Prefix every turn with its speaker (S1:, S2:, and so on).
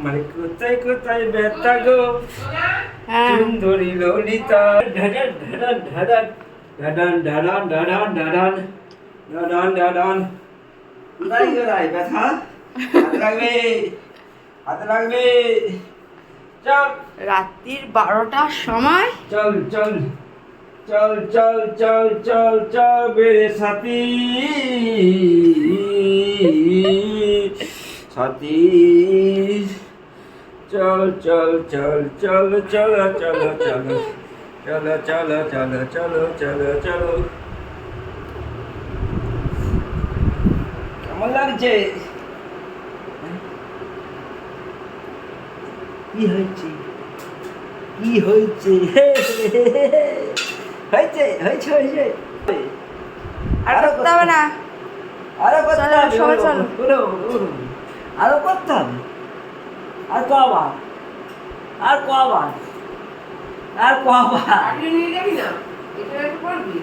S1: আমার কোথায় কোথায় ব্যথা গো সুন্দরী ললিতা ঢাডান ঢাডান ঢাডান ঢাডান ঢাডান ঢাডান ঢাডান ঢাডান ঢাডান কোথায় কোথায় ব্যথা হাতে লাগবে হাতে লাগবে চল
S2: রাত্রির 12টার সময়
S1: চল চল চল চল চল চল চল মেরে সাথী সাথী চল চল চল চল চলো চলো চলো চলো চলো চলো চলো চলো চলো কেমন লাগছে কি হয়েছে কি হয়েছে হয়েছে হয়েছে হয়েছে
S2: আর করতে হবে না।
S1: আরো করতে
S2: চলো,
S1: হবে
S2: সবাই চলো।
S1: আরো করতে হবে আর কবার আর কবার আর কবার
S3: নিয়ে যাবি না, এখানে একটু করবি।